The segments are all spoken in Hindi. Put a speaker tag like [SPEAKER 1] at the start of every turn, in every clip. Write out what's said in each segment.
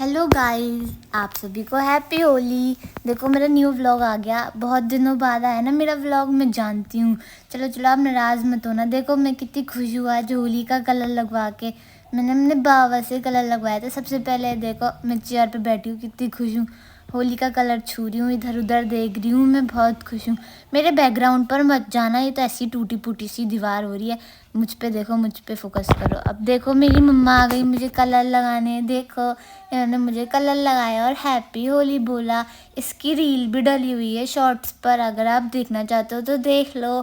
[SPEAKER 1] हेलो गाइस, आप सभी को हैप्पी होली। देखो मेरा न्यू व्लॉग आ गया, बहुत दिनों बाद आया ना मेरा व्लॉग। मैं जानती हूँ, चलो चलो आप नाराज़ मत होना। देखो मैं कितनी खुश हुआ आज होली का कलर लगवा के। मैंने अपने बाबा से कलर लगवाया था सबसे पहले। देखो मैं चेयर पे बैठी हूँ, कितनी खुश हूँ। होली का कलर छू रही हूँ, इधर उधर देख रही हूँ, मैं बहुत खुश हूँ। मेरे बैकग्राउंड पर मत जाना, ये तो ऐसी टूटी फूटी सी दीवार हो रही है। मुझ पे देखो, मुझ पे फोकस करो। अब देखो मेरी मम्मा आ गई मुझे कलर लगाने। देखो इन्होंने मुझे कलर लगाया और हैप्पी होली बोला। इसकी रील भी डली हुई है शॉर्ट्स पर, अगर आप देखना चाहते हो तो देख लो।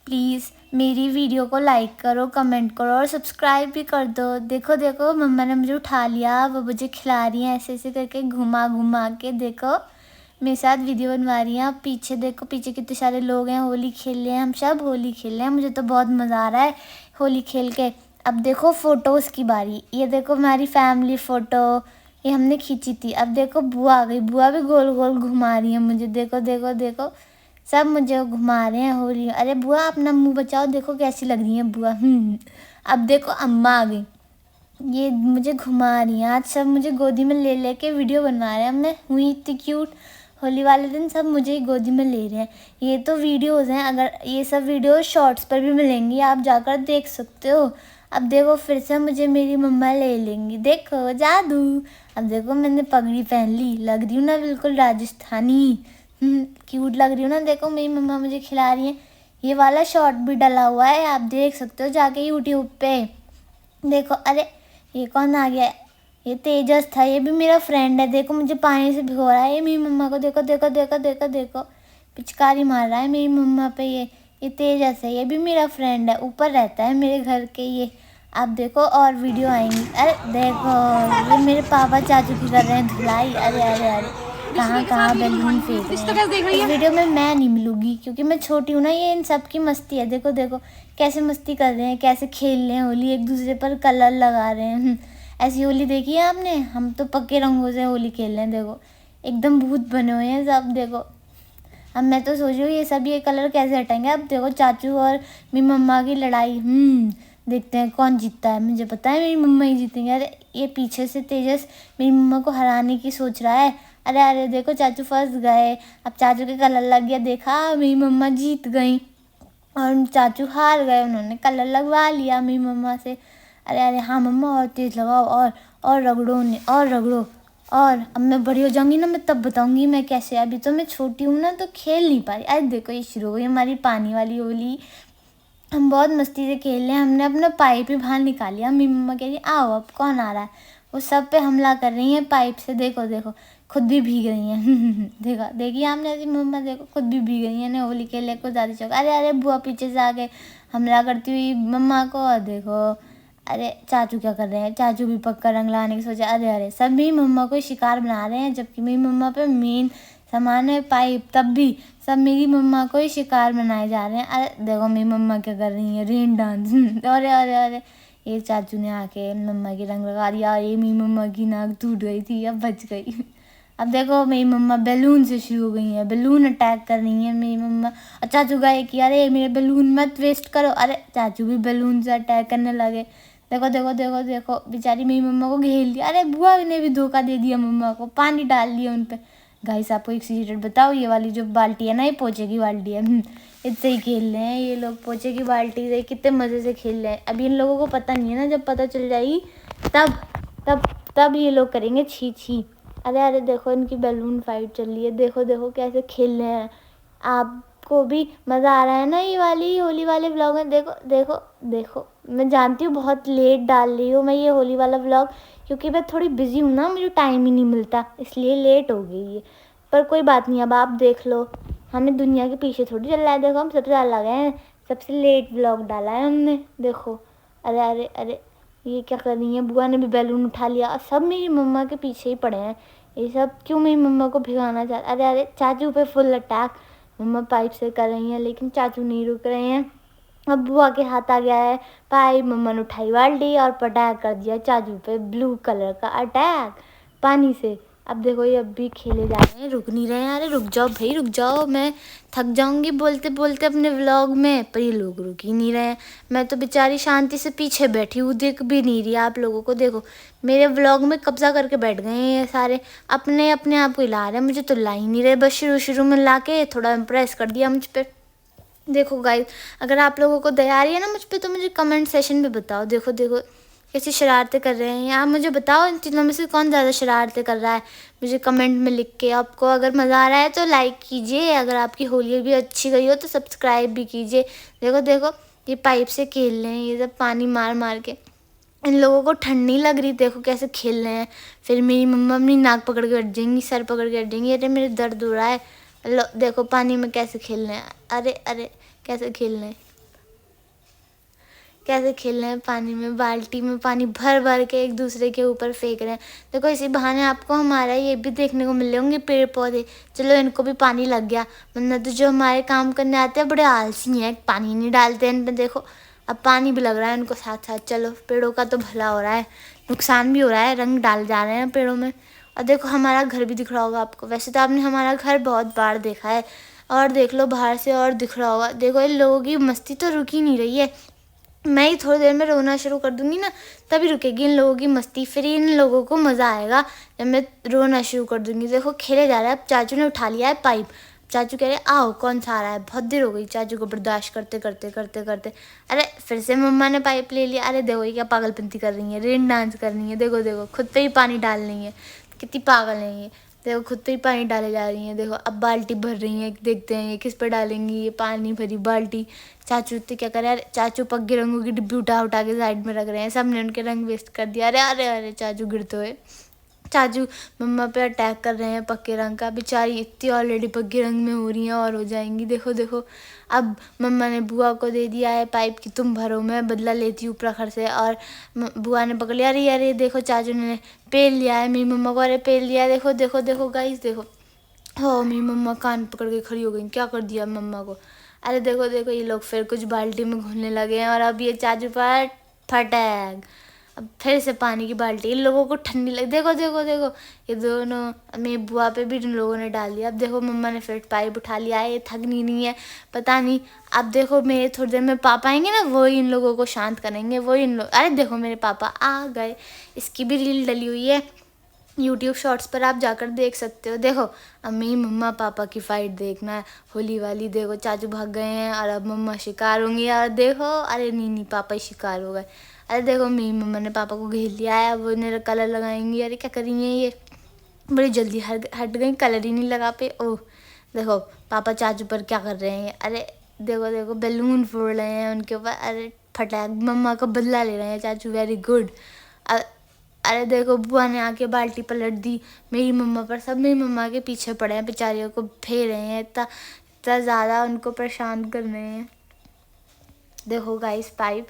[SPEAKER 1] प्लीज़ मेरी वीडियो को लाइक करो, कमेंट करो और सब्सक्राइब भी कर दो। देखो देखो मम्मा ने मुझे उठा लिया, वो मुझे खिला रही हैं ऐसे ऐसे करके घुमा घुमा के। देखो मेरे साथ वीडियो बनवा रही हैं। आप पीछे देखो, पीछे कितने सारे लोग हैं, होली खेल रहे हैं, हम सब होली खेल रहे हैं। मुझे तो बहुत मज़ा आ रहा है होली खेल के। अब देखो फ़ोटोज़ की बारी। ये देखो हमारी फैमिली फ़ोटो, ये हमने खींची थी। अब देखो बुआ आ गई, बुआ भी गोल गोल घुमा रही है मुझे। देखो देखो देखो सब मुझे घुमा रहे हैं होली। अरे बुआ अपना मुंह बचाओ, देखो कैसी लग रही है बुआ। अब देखो अम्मा आ गई, ये मुझे घुमा रही हैं। आज सब मुझे गोदी में ले लेके वीडियो बनवा रहे हैं। हमने हुई इतनी क्यूट। होली वाले दिन सब मुझे ही गोदी में ले रहे हैं। ये तो वीडियोज़ हैं, अगर ये सब वीडियो शॉर्ट्स पर भी मिलेंगी, आप जाकर देख सकते हो। अब देखो फिर से मुझे मेरी मम्मा ले लेंगी, देखो जादू। अब देखो मैंने पगड़ी पहन ली, लग रही हूँ ना बिल्कुल राजस्थानी। क्यूट लग रही हूँ ना। देखो मेरी मम्मा मुझे खिला रही है। ये वाला शॉर्ट भी डला हुआ है, आप देख सकते हो जाके यूट्यूब पे। देखो अरे ये कौन आ गया है? ये तेजस था, ये भी मेरा फ्रेंड है। देखो मुझे पानी से भिगो रहा है ये मेरी मम्मा को। देखो देखो देखो देखो देखो पिचकारी मार रहा है मेरी मम्मा पे। ये तेजस है, ये भी मेरा फ्रेंड है, ऊपर रहता है मेरे घर के। ये आप देखो और वीडियो आएंगी। अरे देखो ये मेरे पापा चाचू की कर रहे हैं धुलाई। अरे अरे अरे कहाँ कहाँ बैलून फेंक रहे हैं। इस वीडियो में मैं नहीं मिलूंगी क्योंकि मैं छोटी हूँ ना। ये इन सब की मस्ती है। देखो देखो कैसे मस्ती कर रहे हैं, कैसे खेल रहे हैं होली, एक दूसरे पर कलर लगा रहे हैं। ऐसी होली देखी है आपने? हम तो पक्के रंगों से होली खेल रहे हैं। देखो एकदम भूत बने हुए हैं सब। देखो अब मैं तो सोच रही हूँ ये कलर कैसे हटाएंगे। अब देखो चाचू और मेरी मम्मा की लड़ाई। देखते हैं कौन जीतता है। मुझे पता है मेरी मम्मा ही जीतेंगे। अरे ये पीछे से तेजस मेरी मम्मा को हराने की सोच रहा है। अरे अरे देखो चाचू फंस गए। अब चाचू के कलर लग गया, देखा मेरी मम्मा जीत गई और चाचू हार गए। उन्होंने कलर लगवा लिया मेरी मम्मा से। अरे अरे हाँ मम्मा और तेज़ लगाओ और रगड़ो उन्हें और रगड़ो। और अब मैं बड़ी हो जाऊंगी ना, मैं तब बताऊंगी मैं कैसे। अभी तो मैं छोटी हूँ ना तो खेल नहीं पा रही। अरे देखो ये शुरू हो गई हमारी पानी वाली होली। हम बहुत मस्ती से खेल रहे हैं। हमने अपना पाइप ही बाहर निकाल लिया। मेरी मम्मा कह रही आओ अब कौन आ रहा है। वो सब पे हमला कर रही हैं पाइप से। देखो देखो खुद भी भीग रही हैं। देखा देखिए आपने ऐसी मम्मा, देखो खुद भी भीग रही हैं ने होली खेलने को ज़्यादा शौक। अरे अरे बुआ पीछे से आके हमला करती हुई मम्मा को। और देखो अरे चाचू क्या कर रहे हैं, चाचू भी पक्का रंग लाने की सोचा। अरे अरे सब मेरी मम्मा को शिकार बना रहे हैं, जबकि मेरी मम्मा पे मेन सामान है पाइप। तब भी सब मेरी मम्मा को ही शिकार बनाए जा रहे हैं। अरे देखो मेरी मम्मा क्या कर रही है, रेन डांस। अरे अरे अरे ये चाचू ने आके मम्मा की रंग लगा दिया। ये मेरी मम्मा की नाक टूट गई थी, अब बच गई। अब देखो मेरी मम्मा बैलून से शुरू हो गई है, बैलून अटैक कर रही है मेरी मम्मा। और चाचू गए कि अरे मेरे बैलून मत वेस्ट करो। अरे चाचू भी बैलून से अटैक करने लगे। देखो देखो देखो देखो बेचारी मेरी मम्मा को घेर लिया। अरे बुआ ने भी धोखा दे दिया मम्मा को, पानी डाल दिया उन पे। गाइस आपको एक सीक्रेट बताओ, ये वाली जो बाल्टी है ना, ये पोछे की बाल्टी है। इससे ही खेल रहे हैं ये लोग, पोछे की बाल्टी से कितने मज़े से खेल रहे हैं। अभी इन लोगों को पता नहीं है ना, जब पता चल जाएगी तब तब तब ये लोग करेंगे छी छी। अरे अरे देखो इनकी बैलून फाइट चल रही है। देखो देखो कैसे खेल रहे हैं। आपको भी मज़ा आ रहा है ना ये वाली होली वाले व्लॉग में? देखो देखो देखो मैं जानती हूँ बहुत लेट डाल रही हूँ मैं ये होली वाला व्लॉग, क्योंकि मैं थोड़ी बिजी हूँ ना, मुझे टाइम ही नहीं मिलता, इसलिए लेट हो गई है। पर कोई बात नहीं, अब आप देख लो, हमें दुनिया के पीछे थोड़ी चल रहा है। देखो हम सबसे ज़्यादा लगे हैं, सबसे लेट व्लॉग डाला है हमने। देखो अरे अरे अरे ये क्या कर रही है, बुआ ने भी बैलून उठा लिया और सब मेरी मम्मा के पीछे ही पड़े हैं। ये सब क्यों मेरी मम्मा को भिगाना चाहते। अरे अरे चाचू पे फुल अटैक। मम्मा पाइप से कर रही हैं लेकिन चाचू नहीं रुक रहे हैं। अब बुआ के हाथ आ गया है पाइप। मम्मा ने उठाई बाल्टी और पटाख कर दिया चाचू पे, ब्लू कलर का अटैक पानी से। अब देखो ये अब भी खेले जा रहे हैं, रुक नहीं रहे हैं। अरे रुक जाओ भाई, रुक जाओ, मैं थक जाऊंगी बोलते बोलते अपने व्लॉग में, पर ये लोग रुक ही नहीं रहे हैं। मैं तो बेचारी शांति से पीछे बैठी हूँ, दिख भी नहीं रही आप लोगों को। देखो मेरे व्लॉग में कब्जा करके बैठ गए हैं ये सारे, अपने अपने आप को हिला रहे हैं, मुझे तो ला ही नहीं रहे। बस शुरू शुरू में ला के थोड़ा इम्प्रेस कर दिया मुझ पर। देखो गाइस, अगर आप लोगों को दया आ रही है ना मुझ पे, तो मुझे कमेंट सेशन में बताओ। देखो देखो कैसी शरारतें कर रहे हैं आप, मुझे बताओ इन तीनों में से कौन ज़्यादा शरारतें कर रहा है, मुझे कमेंट में लिख के। आपको अगर मज़ा आ रहा है तो लाइक कीजिए, अगर आपकी होली भी अच्छी गई हो तो सब्सक्राइब भी कीजिए। देखो देखो ये पाइप से खेल रहे हैं, ये सब पानी मार मार के। इन लोगों को ठंड नहीं लग रही, देखो कैसे खेल रहे हैं। फिर मेरी मम्मा अपनी नाक पकड़ के बैठ जाएंगी, सर पकड़ के बैठ जाएंगी, अरे मेरे दर्द हो रहा है। लो देखो पानी में कैसे खेल रहे हैं, अरे अरे कैसे खेल रहे हैं, कैसे खेल रहे हैं पानी में, बाल्टी में पानी भर भर के एक दूसरे के ऊपर फेंक रहे हैं। देखो इसी बहाने आपको हमारा ये भी देखने को मिले होंगे पेड़ पौधे, चलो इनको भी पानी लग गया। वरना तो जो हमारे काम करने आते हैं बड़े आलसी हैं, पानी नहीं डालते इन पे। देखो अब पानी भी लग रहा है उनको साथ साथ। चलो पेड़ों का तो भला हो रहा है, नुकसान भी हो रहा है, रंग डाल जा रहे हैं पेड़ों में। और देखो हमारा घर भी दिख रहा होगा आपको, वैसे तो आपने हमारा घर बहुत बार देखा है, और देख लो बाहर से और दिख रहा होगा। देखो इन लोगों की मस्ती तो रुक ही नहीं रही है, मैं ही थोड़ी देर में रोना शुरू कर दूंगी ना, तभी रुकेगी इन लोगों की मस्ती। फिर इन लोगों को मज़ा आएगा जब मैं रोना शुरू कर दूंगी। देखो खेले जा रहा है, अब चाचू ने उठा लिया है पाइप। चाचू कह रहे आओ कौन सा आ रहा है, बहुत देर हो गई चाचू को बर्दाश्त करते करते करते करते। अरे फिर से मम्मा ने पाइप ले लिया। अरे देखो ये क्या पागलपंती कर रही है, रेन डांस कर रही है। देखो देखो खुद पे ही पानी डाल रही है, कितनी पागल है ये। देखो खुद पे ही पानी डाले जा रही हैं। देखो अब बाल्टी भर रही हैं, देखते हैं ये किस पे डालेंगी ये पानी भरी बाल्टी। चाचू तो क्या करे, अरे चाचू पक्के रंगों की डिब्बी उठा उठा के साइड में रख रहे हैं, सबने उनके रंग वेस्ट कर दिया। अरे अरे अरे चाचू गिरते हुए, चाचू मम्मा पे अटैक कर रहे हैं पक्के रंग का। बेचारी इतनी ऑलरेडी पक्के रंग में हो रही हैं और हो जाएंगी। देखो देखो अब मम्मा ने बुआ को दे दिया है पाइप की, तुम भरो मैं बदला लेती हूँ प्रखर से। और बुआ ने पकड़ लिया। अरे अरे देखो चाचू ने पेल लिया है मेरी मम्मा को, अरे पेल लिया है। देखो देखो देखो गाइस देखो, हो मेरी मम्मा कान पकड़ के खड़ी हो गई, क्या कर दिया मम्मा को। अरे देखो देखो ये लोग फिर कुछ बाल्टी में घुलने लगे हैं, और अब ये चाचू पर फटैक। अब फिर से पानी की बाल्टी, इन लोगों को ठंडी लगी। देखो देखो देखो ये दोनों मेरी बुआ पे भी इन लोगों ने डाल दिया। अब देखो मम्मा ने फिर पाइप उठा लिया है, ये थकनी नहीं है पता नहीं। अब देखो मेरे थोड़ी देर में पापा आएंगे ना, वो इन लोगों को शांत करेंगे, वो इन लोग। अरे देखो मेरे पापा आ गए, इसकी भी रील डली हुई है यूट्यूब शॉर्ट्स पर, आप जाकर देख सकते हो। देखो अब मेरी मम्मा पापा की फाइट देखना है होली वाली। देखो चाचू भाग गए हैं और अब मम्मा शिकार होंगी। और देखो अरे नहीं नहीं पापा ही शिकार हो गए। अरे देखो मेरी मम्मा ने पापा को घेर लिया है, अब वो इन्हें कलर लगाएंगी। अरे क्या करेंगे ये, बड़ी जल्दी हट गई, कलर ही नहीं लगा पे। ओह देखो पापा चाचू पर क्या कर रहे हैं। अरे देखो देखो बैलून फोड़ रहे हैं उनके ऊपर, अरे फटाक मम्मा का बदला ले रहे हैं चाचू, वेरी गुड। अरे देखो बुआ ने आके बाल्टी पलट दी मेरी मम्मा पर, सब मेरी मम्मा के पीछे पड़े हैं, बेचारियों को फेर रहे हैं, इतना इतना ज़्यादा उनको परेशान कर रहे हैं। देखो गाइस पाइप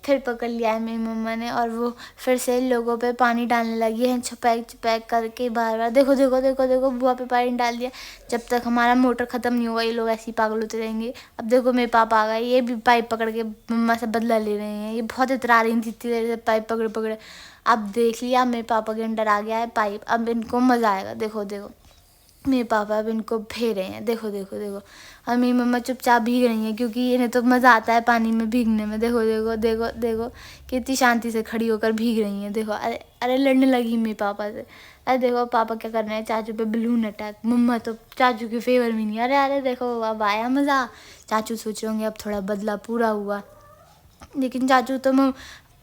[SPEAKER 1] फिर पकड़ लिया है मेरी मम्मा ने, और वो फिर से लोगों पे पानी डालने लगी है, छपैक छपैक करके बार बार। देखो देखो देखो देखो बुआ पे पानी डाल दिया। जब तक हमारा मोटर ख़त्म नहीं होगा ये लोग ऐसे ही पागल होते रहेंगे। अब देखो मेरे पापा आ गए, ये भी पाइप पकड़ के मम्मा से बदला ले रहे हैं, ये बहुत इतरा रही थी इतनी देर से पाइप पकड़े पकड़े। अब देख लिया मेरे पापा के अंदर आ गया है पाइप, अब इनको मज़ा आएगा। देखो देखो मेरे पापा अब इनको फेरे हैं, देखो देखो देखो। और मेरी मम्मा चुपचाप भीग रही हैं, क्योंकि इन्हें तो मज़ा आता है पानी में भीगने में। देखो देखो देखो देखो कितनी शांति से खड़ी होकर भीग रही हैं। देखो अरे अरे लड़ने लगी मेरे पापा से। अरे देखो पापा क्या कर रहे हैं, चाचू पे बलून अटैक। मम्मा तो चाचू के फेवर में नहीं। अरे अरे देखो अब आया मज़ा, चाचू सोच रहे होंगे अब थोड़ा बदला पूरा हुआ, लेकिन चाचू तो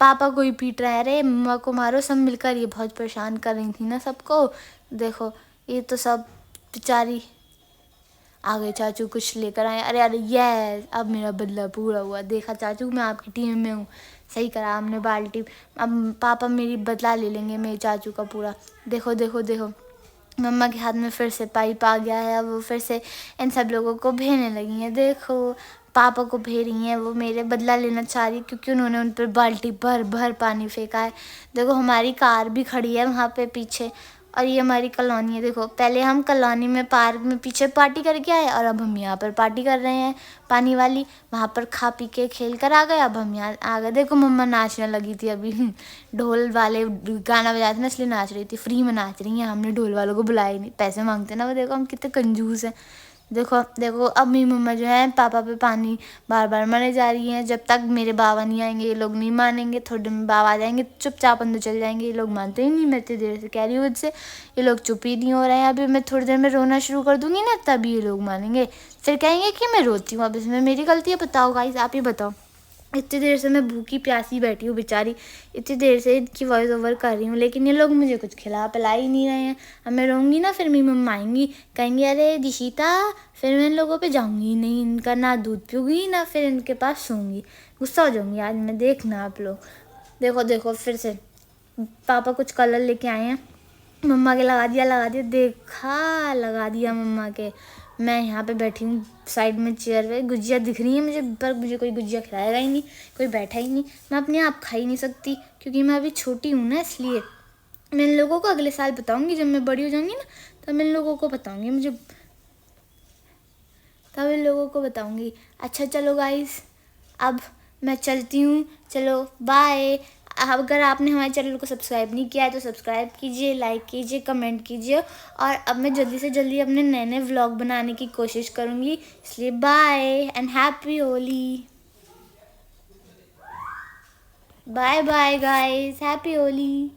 [SPEAKER 1] पापा को ही पीट रहा है। अरे मम्मा को मारो सब मिलकर, ये बहुत परेशान कर रही थी ना सबको। देखो ये तो सब बेचारी आ गए, चाचू कुछ लेकर आए। अरे अरे ये अब मेरा बदला पूरा हुआ, देखा चाचू मैं आपकी टीम में हूँ, सही करा हमने बाल्टी। अब पापा मेरी बदला ले लेंगे मेरे चाचू का पूरा। देखो देखो देखो मम्मा के हाथ में फिर से पाइप आ गया है, अब वो फिर से इन सब लोगों को भेजने लगी हैं। देखो पापा को भेज रही हैं, वो मेरे बदला लेना चाह रही क्योंकि उन्होंने उन पर बाल्टी भर भर पानी फेंका है। देखो हमारी कार भी खड़ी है वहाँ पे पीछे, और ये हमारी कॉलोनी है। देखो पहले हम कॉलोनी में पार्क में पीछे पार्टी करके आए और अब हम यहाँ पर पार्टी कर रहे हैं पानी वाली। वहाँ पर खा पी के खेल कर आ गए, अब हम यहाँ आ गए। देखो मम्मा नाचने लगी थी अभी ढोल वाले गाना बजाते थे ना, इसलिए नाच रही थी। फ्री में नाच रही हैं, हमने ढोल वालों को बुलाया ही नहीं, पैसे मांगते ना वो। देखो हम कितने कंजूस हैं। देखो देखो अब मेरी मम्मा जो है पापा पे पानी बार बार मारने जा रही हैं। जब तक मेरे बाबा नहीं आएंगे ये लोग नहीं मानेंगे। थोड़ी देर में बाबा आ जाएंगे, चुपचाप अंदर चल जाएंगे। ये लोग मानते ही नहीं, मैं इतनी देर से कह रही हूँ इससे, ये लोग चुप ही नहीं हो रहे हैं। अभी मैं थोड़ी देर में रोना शुरू कर दूंगी ना, तभी ये लोग मानेंगे। फिर कहेंगे कि मैं रोती हूँ। अब इसमें मेरी गलती है? बताओ गाइस, आप ही बताओ। इतनी देर से मैं भूखी प्यासी बैठी हूँ बेचारी, इतनी देर से इनकी वॉइस ओवर कर रही हूँ, लेकिन ये लोग मुझे कुछ खिला पिला ही नहीं रहे हैं। अब मैं रहूँगी ना, फिर मेरी मम्मा आएंगी, कहेंगी अरे दिशिता, फिर मैं इन लोगों पे जाऊँगी ही नहीं, इनका ना दूध पीऊँगी ना फिर इनके पास सोऊंगी। गुस्सा हो जाऊँगी आज मैं, देखना आप लोग। देखो देखो फिर से पापा कुछ कलर लेके आए हैं, मम्मा के लगा दिया, देखा लगा दिया मम्मा के। मैं यहाँ पे बैठी हूँ साइड में चेयर पे, गुजिया दिख रही है मुझे, पर मुझे कोई गुजिया खिलाएगा ही नहीं, कोई बैठा ही नहीं। मैं अपने आप खा ही नहीं सकती क्योंकि मैं अभी छोटी हूँ ना, इसलिए। मैं इन लोगों को अगले साल बताऊँगी, जब मैं बड़ी हो जाऊँगी ना, तब मैं इन लोगों को बताऊँगी, मुझे तब इन लोगों को बताऊँगी। अच्छा चलो गाइस, अब मैं चलती हूँ, चलो बाय। अगर आपने हमारे चैनल को सब्सक्राइब नहीं किया है तो सब्सक्राइब कीजिए, लाइक कीजिए, कमेंट कीजिए। और अब मैं जल्दी से जल्दी अपने नए नए व्लॉग बनाने की कोशिश करूँगी, इसलिए bye and happy Holi. Bye bye guys, happy Holi.